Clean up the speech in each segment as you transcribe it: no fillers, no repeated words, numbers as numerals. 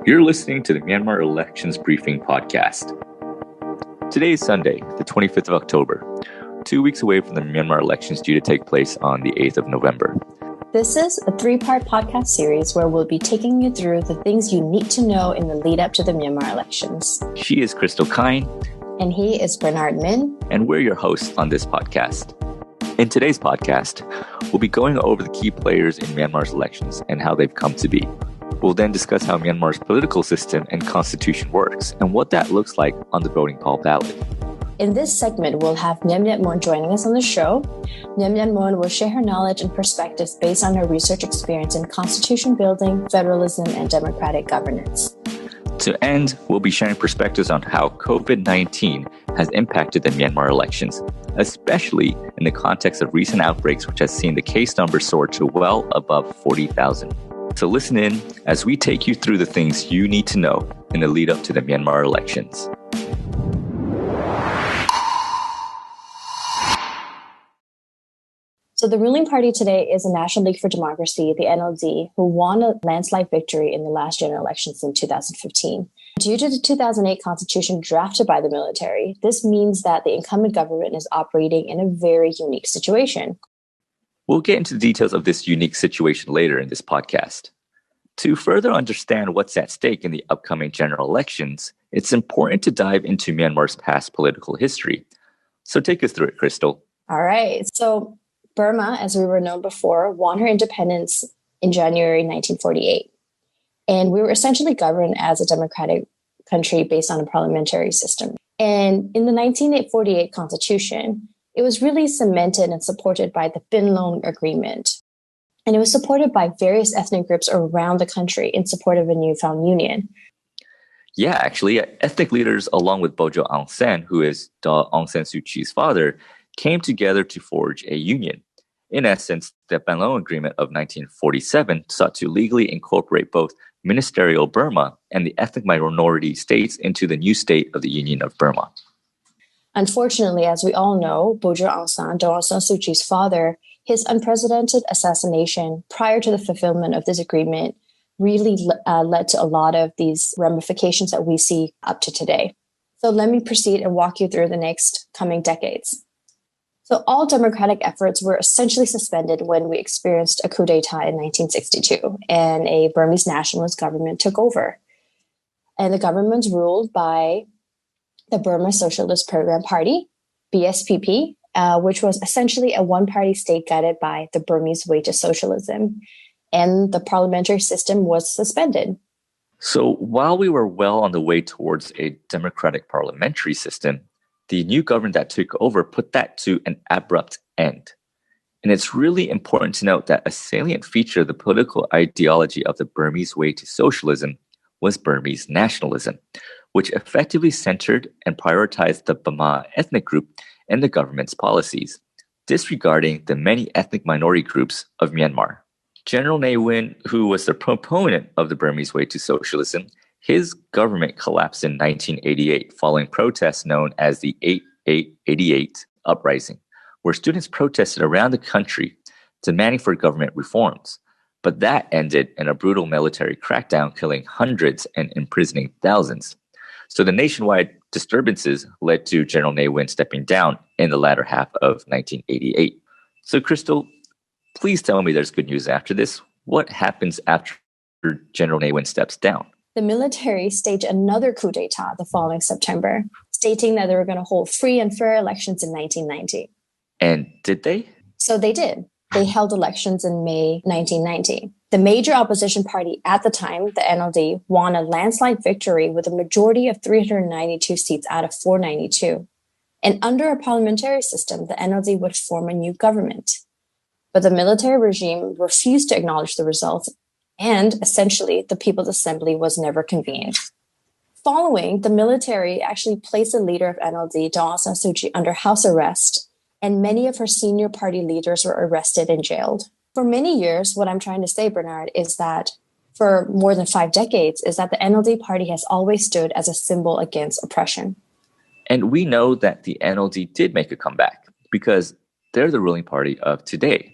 You're listening to the Myanmar Elections Briefing podcast. Today is Sunday, the 25th of October, 2 weeks away from the Myanmar elections due to take place on the 8th of November. This is a 3-part podcast series where we'll be taking you through the things you need to know in the lead up to the Myanmar elections. She is Krystal Khine. And he is Bernard Minn. And we're your hosts on this podcast. In today's podcast, we'll be going over the key players in Myanmar's elections and how they've come to be. We'll then discuss how Myanmar's political system and constitution works and what that looks like on the voting poll ballot. In this segment, we'll have Myat Mon joining us on the show. Myat Mon will share her knowledge and perspectives based on her research experience in constitution building, federalism, and democratic governance. To end, we'll be sharing perspectives on how COVID-19 has impacted the Myanmar elections, especially in the context of recent outbreaks, which has seen the case number soar to well above 40,000. So listen in as we take you through the things you need to know in the lead up to the Myanmar elections. So the ruling party today is the National League for Democracy, the NLD, who won a landslide victory in the last general elections in 2015. Due to the 2008 constitution drafted by the military, this means that the incumbent government is operating in a very unique situation. We'll get into the details of this unique situation later in this podcast. To further understand what's at stake in the upcoming general elections, it's important to dive into Myanmar's past political history. So take us through it, Krystal. All right. So Burma, as we were known before, won her independence in January 1948. And we were essentially governed as a democratic country based on a parliamentary system. And in the 1948 constitution, it was really cemented and supported by the Pinlong Agreement. And it was supported by various ethnic groups around the country in support of a newfound union. Yeah, actually, ethnic leaders, along with Bojo Aung San, who is Aung San Suu Kyi's father, came together to forge a union. In essence, the Pinlong Agreement of 1947 sought to legally incorporate both ministerial Burma and the ethnic minority states into the new state of the Union of Burma. Unfortunately, as we all know, Bojo Aung San, Aung San Suu Kyi's father, his unprecedented assassination prior to the fulfillment of this agreement really led to a lot of these ramifications that we see up to today. So let me proceed and walk you through the next coming decades. So all democratic efforts were essentially suspended when we experienced a coup d'etat in 1962 and a Burmese nationalist government took over. And the government's ruled by the Burma Socialist Program Party, BSPP, which was essentially a one-party state guided by the Burmese way to socialism. And the parliamentary system was suspended. So while we were well on the way towards a democratic parliamentary system, the new government that took over put that to an abrupt end. And it's really important to note that a salient feature of the political ideology of the Burmese way to socialism was Burmese nationalism, which effectively centered and prioritized the Bama ethnic group and the government's policies, disregarding the many ethnic minority groups of Myanmar. General Ne Win, who was the proponent of the Burmese way to socialism, his government collapsed in 1988 following protests known as the 8888 Uprising, where students protested around the country demanding for government reforms. But that ended in a brutal military crackdown, killing hundreds and imprisoning thousands. So the nationwide disturbances led to General Ne Win stepping down in the latter half of 1988. So Krystal, please tell me there's good news after this. What happens after General Ne Win steps down? The military staged another coup d'etat the following September, stating that they were going to hold free and fair elections in 1990. And did they? So they did. They held elections in May 1990. The major opposition party at the time, the NLD, won a landslide victory with a majority of 392 seats out of 492. And under a parliamentary system, the NLD would form a new government. But the military regime refused to acknowledge the results, and essentially, the People's Assembly was never convened. Following, the military actually placed the leader of NLD, Aung San Suu Kyi, under house arrest, and many of her senior party leaders were arrested and jailed. For many years, what I'm trying to say, Bernard, is that for more than 5 decades, is that the NLD party has always stood as a symbol against oppression. And we know that the NLD did make a comeback because they're the ruling party of today.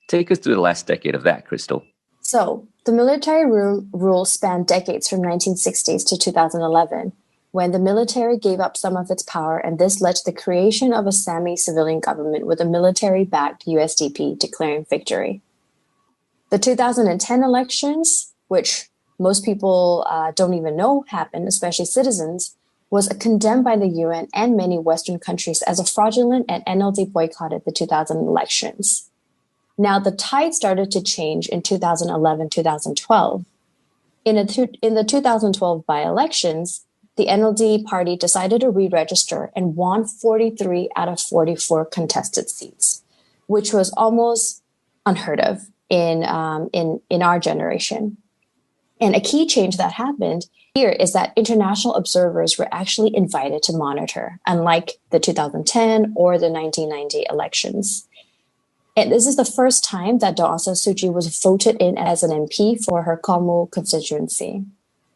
Take us through the last decade of that, Krystal. So The military rule spanned decades from 1960s to 2011, when the military gave up some of its power, and this led to the creation of a semi-civilian government with a military-backed USDP declaring victory. The 2010 elections, which most people don't even know happened, especially citizens, was condemned by the UN and many Western countries as a fraudulent, and NLD boycotted the 2000 elections. Now, the tide started to change in 2011-2012. In the 2012 by-elections, the NLD party decided to re-register and won 43 out of 44 contested seats, which was almost unheard of in our generation. And a key change that happened here is that international observers were actually invited to monitor, unlike the 2010 or the 1990 elections. And this is the first time that Daw Aung San Suu Kyi was voted in as an MP for her Kamu constituency.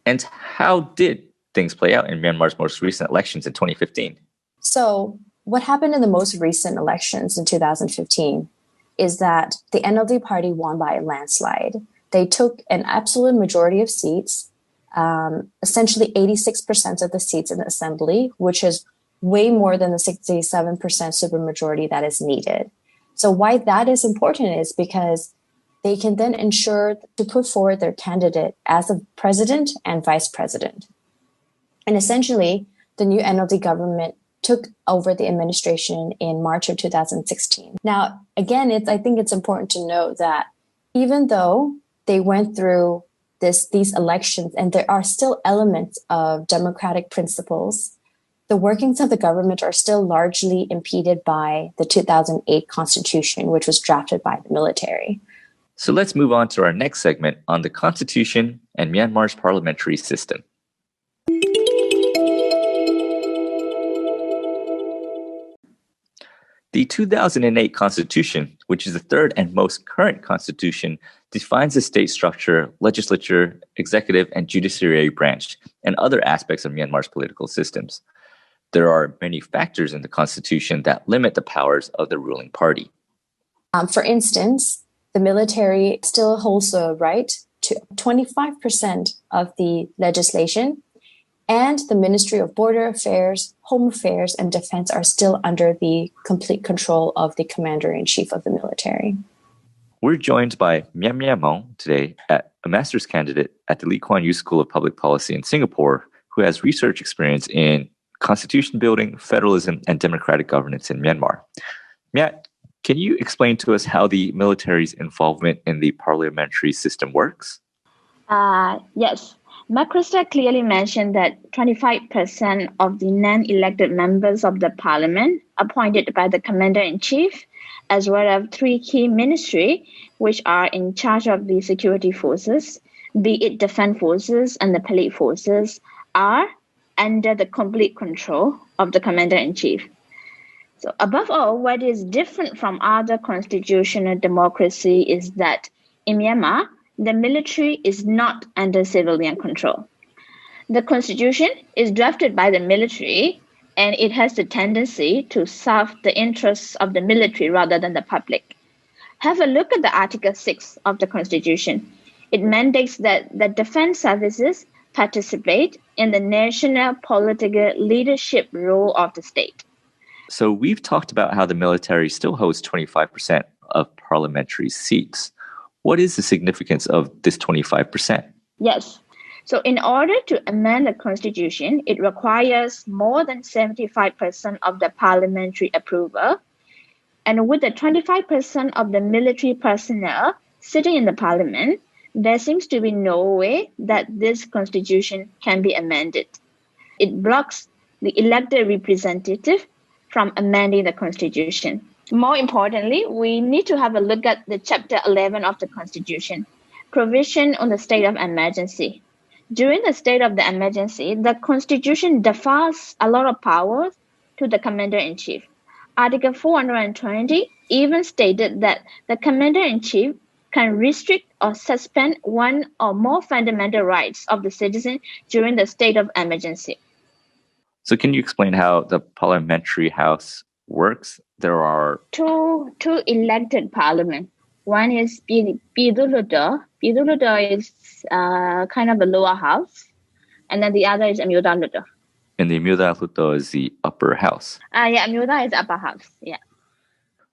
And how did things play out in Myanmar's most recent elections in 2015? So what happened in the most recent elections in 2015 is that the NLD party won by a landslide. They took an absolute majority of seats, essentially 86% of the seats in the assembly, which is way more than the 67% supermajority that is needed. So why that is important is because they can then ensure to put forward their candidate as a president and vice president. And essentially, the new NLD government took over the administration in March of 2016. Now, again, I think it's important to note that even though they went through these elections and there are still elements of democratic principles, the workings of the government are still largely impeded by the 2008 constitution, which was drafted by the military. So let's move on to our next segment on the constitution and Myanmar's parliamentary system. The 2008 Constitution, which is the third and most current constitution, defines the state structure, legislature, executive, and judiciary branch, and other aspects of Myanmar's political systems. There are many factors in the constitution that limit the powers of the ruling party. For instance, the military still holds the right to 25% of the legislation, and the Ministry of Border Affairs, Home Affairs, and Defense are still under the complete control of the Commander-in-Chief of the military. We're joined by Myat Mong today, a master's candidate at the Lee Kuan Yew School of Public Policy in Singapore, who has research experience in constitution building, federalism, and democratic governance in Myanmar. Myat, can you explain to us how the military's involvement in the parliamentary system works? Yes. Krystal clearly mentioned that 25% of the non-elected members of the parliament appointed by the commander-in-chief, as well as 3 key ministries, which are in charge of the security forces, be it defense forces and the police forces, are under the complete control of the commander-in-chief. So above all, what is different from other constitutional democracy is that in Myanmar, the military is not under civilian control. The constitution is drafted by the military, and it has the tendency to serve the interests of the military rather than the public. Have a look at the Article 6 of the constitution. It mandates that the defense services participate in the national political leadership role of the state. So we've talked about how the military still holds 25% of parliamentary seats. What is the significance of this 25%? Yes. So in order to amend the constitution, it requires more than 75% of the parliamentary approval. And with the 25% of the military personnel sitting in the parliament, there seems to be no way that this constitution can be amended. It blocks the elected representative from amending the constitution. More importantly, we need to have a look at the Chapter 11 of the Constitution, provision on the state of emergency. During the state of the emergency, the Constitution defers a lot of powers to the Commander-in-Chief. Article 420 even stated that the Commander-in-Chief can restrict or suspend one or more fundamental rights of the citizen during the state of emergency. So can you explain how the parliamentary house works? There are two elected parliament. One is Piduludo Pidurudo is kind of the lower house, and then the other is Amyudaludo. And the Myat is the upper house. Yeah, Amyuda is upper house. Yeah.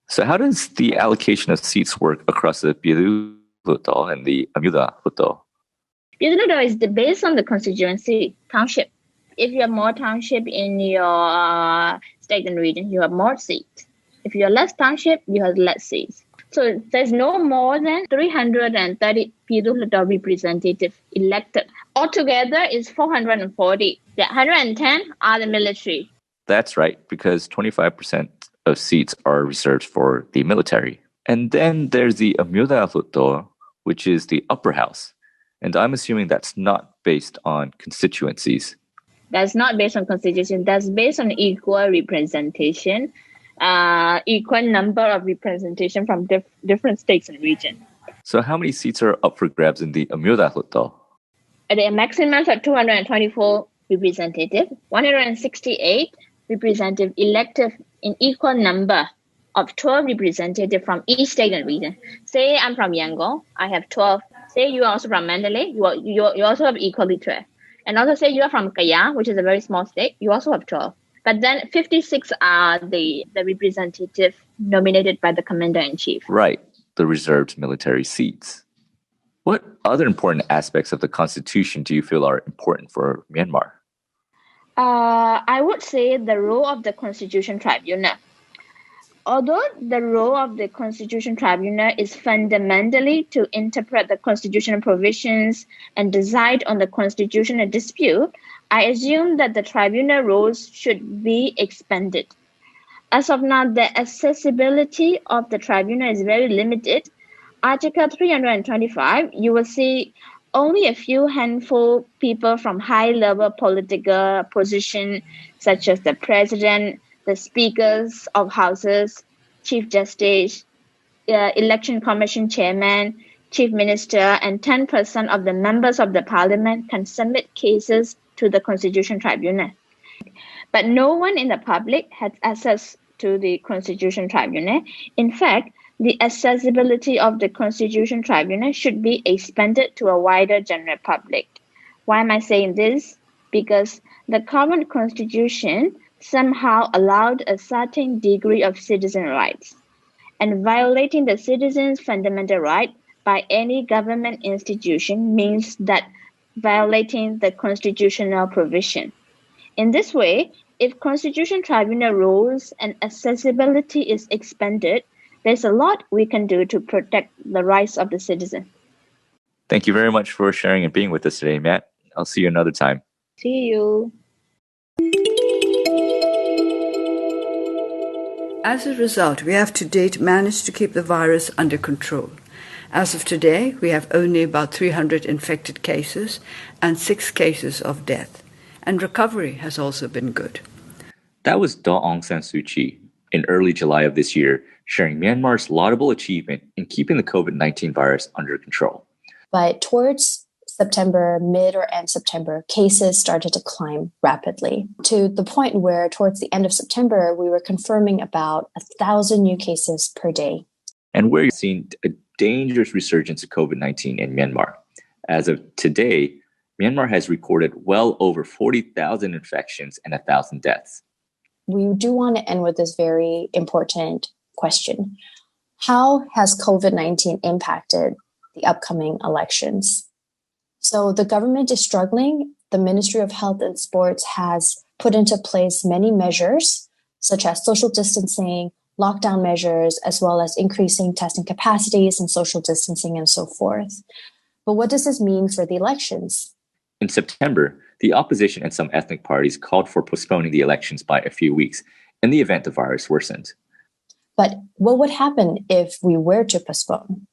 So how does the allocation of seats work across the Pidurudo and the Myat? Pidurudo is based on the constituency township. If you have more township in your state and region, you have more seats. If you have less township, you have less seats. So there's no more than 330 Pidurudo representatives elected. Altogether is 440. The 110 are the military. That's right, because 25% of seats are reserved for the military. And then there's the Myat, which is the upper house. And I'm assuming that's not based on constituencies. That's not based on constitution. That's based on equal representation, equal number of representation from different states and regions. So how many seats are up for grabs in the Myat? At a maximum of 224 representatives, 168 representative elected in equal number of 12 representatives from each state and region. Say I'm from Yangon, I have 12. Say you are also from Mandalay, you also have equally 12. And also say you are from Kaya, which is a very small state, you also have 12. But then 56 are the representative nominated by the commander-in-chief. Right, the reserved military seats. What other important aspects of the constitution do you feel are important for Myanmar? I would say the role of the Constitution Tribunal. Although the role of the Constitution Tribunal is fundamentally to interpret the constitutional provisions and decide on the constitutional dispute, I assume that the tribunal roles should be expanded. As of now, the accessibility of the tribunal is very limited. Article 325, you will see only a few handful people from high-level political position, such as the president, the speakers of houses, chief justice, election commission chairman, chief minister, and 10% of the members of the parliament can submit cases to the Constitution Tribunal. But no one in the public has access to the Constitution Tribunal. In fact, the accessibility of the Constitution Tribunal should be expanded to a wider general public. Why am I saying this? Because the current constitution somehow allowed a certain degree of citizen rights, and violating the citizens' fundamental right by any government institution means that violating the constitutional provision. In this way, if Constitution Tribunal rules and accessibility is expanded, there's a lot we can do to protect the rights of the citizen. Thank you very much for sharing and being with us today, Myat. I'll see you another time. See you. As a result, we have to date managed to keep the virus under control. As of today, we have only about 300 infected cases and 6 cases of death. And recovery has also been good. That was Daw Aung San Suu Kyi in early July of this year, sharing Myanmar's laudable achievement in keeping the COVID-19 virus under control. But towards September, mid or end September, cases started to climb rapidly to the point where towards the end of September, we were confirming about 1,000 new cases per day. And we're seeing a dangerous resurgence of COVID-19 in Myanmar. As of today, Myanmar has recorded well over 40,000 infections and 1,000 deaths. We do want to end with this very important question. How has COVID-19 impacted the upcoming elections? So the government is struggling. The Ministry of Health and Sports has put into place many measures, such as social distancing, lockdown measures, as well as increasing testing capacities and social distancing and so forth. But what does this mean for the elections? In September, the opposition and some ethnic parties called for postponing the elections by a few weeks in the event the virus worsened. But what would happen if we were to postpone?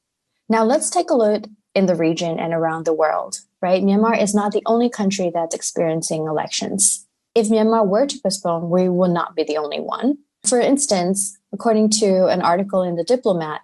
Now let's take a look in the region and around the world, right? Myanmar is not the only country that's experiencing elections. If Myanmar were to postpone, we will not be the only one. For instance, according to an article in The Diplomat,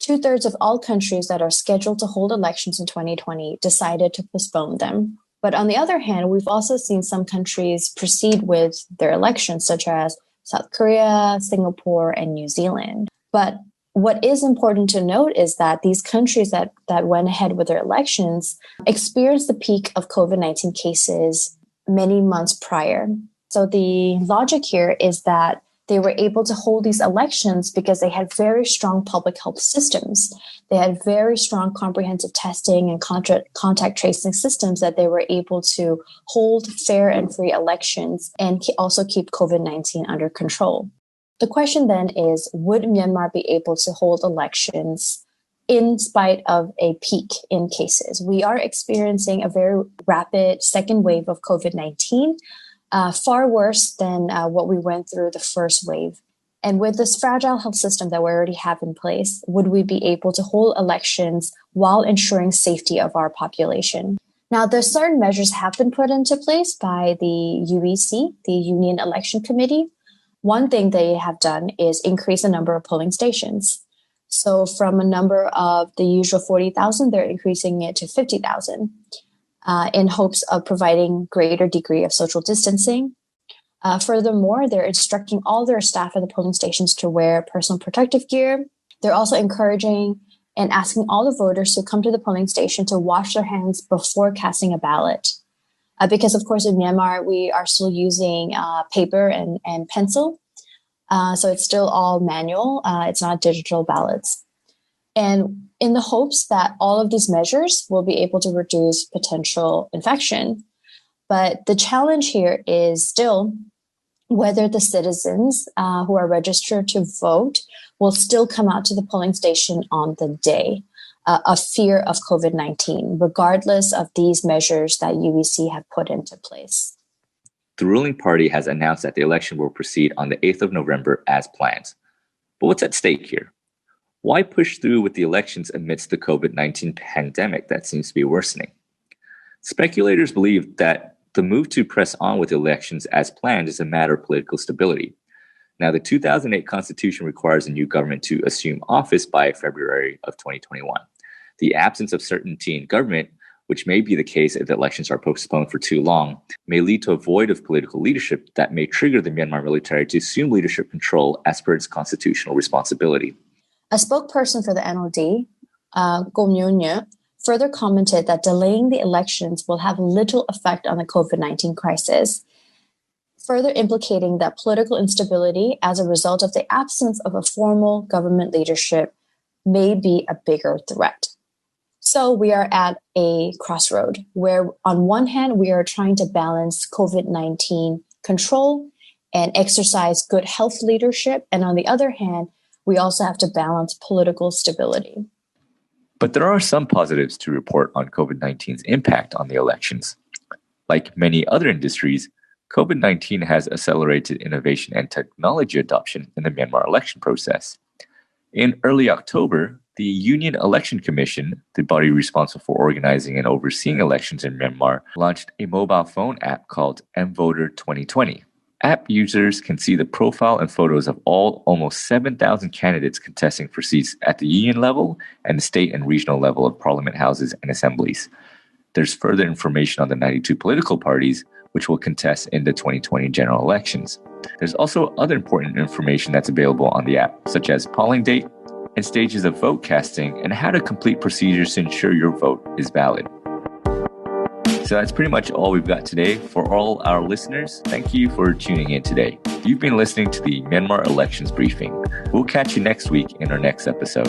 2/3 of all countries that are scheduled to hold elections in 2020 decided to postpone them. But on the other hand, we've also seen some countries proceed with their elections, such as South Korea, Singapore, and New Zealand. But what is important to note is that these countries that went ahead with their elections experienced the peak of COVID-19 cases many months prior. So the logic here is that they were able to hold these elections because they had very strong public health systems. They had very strong comprehensive testing and contact tracing systems that they were able to hold fair and free elections and also keep COVID-19 under control. The question then is, would Myanmar be able to hold elections in spite of a peak in cases? We are experiencing a very rapid second wave of COVID-19, far worse than what we went through the first wave. And with this fragile health system that we already have in place, would we be able to hold elections while ensuring safety of our population? Now, there's certain measures have been put into place by the UEC, the Union Election Committee. One thing they have done is increase the number of polling stations. So from a number of the usual 40,000, they're increasing it to 50,000 in hopes of providing greater degree of social distancing. Furthermore, they're instructing all their staff at the polling stations to wear personal protective gear. They're also encouraging and asking all the voters to come to the polling station to wash their hands before casting a ballot. Because, of course, in Myanmar, we are still using paper and pencil. So it's still all manual. It's not digital ballots. And in the hopes that all of these measures will be able to reduce potential infection. But the challenge here is still whether the citizens who are registered to vote will still come out to the polling station on the day of fear of COVID-19, regardless of these measures that UEC have put into place. The ruling party has announced that the election will proceed on the 8th of November as planned. But what's at stake here? Why push through with the elections amidst the COVID-19 pandemic that seems to be worsening? Speculators believe that the move to press on with elections as planned is a matter of political stability. Now, the 2008 Constitution requires a new government to assume office by February of 2021. The absence of certainty in government, which may be the case if the elections are postponed for too long, may lead to a void of political leadership that may trigger the Myanmar military to assume leadership control as per its constitutional responsibility. A spokesperson for the NLD, Gomnyonya, further commented that delaying the elections will have little effect on the COVID-19 crisis, further implicating that political instability as a result of the absence of a formal government leadership may be a bigger threat. So we are at a crossroad where on one hand, we are trying to balance COVID-19 control and exercise good health leadership. And on the other hand, we also have to balance political stability. But there are some positives to report on COVID-19's impact on the elections. Like many other industries, COVID-19 has accelerated innovation and technology adoption in the Myanmar election process. In early October, the Union Election Commission, the body responsible for organizing and overseeing elections in Myanmar, launched a mobile phone app called mVoter 2020. App users can see the profile and photos of all almost 7,000 candidates contesting for seats at the union level and the state and regional level of parliament houses and assemblies. There's further information on the 92 political parties which will contest in the 2020 general elections. There's also other important information that's available on the app, such as polling date and stages of vote casting and how to complete procedures to ensure your vote is valid. So that's pretty much all we've got today. For all our listeners, thank you for tuning in today. You've been listening to the Myanmar Elections Briefing. We'll catch you next week in our next episode.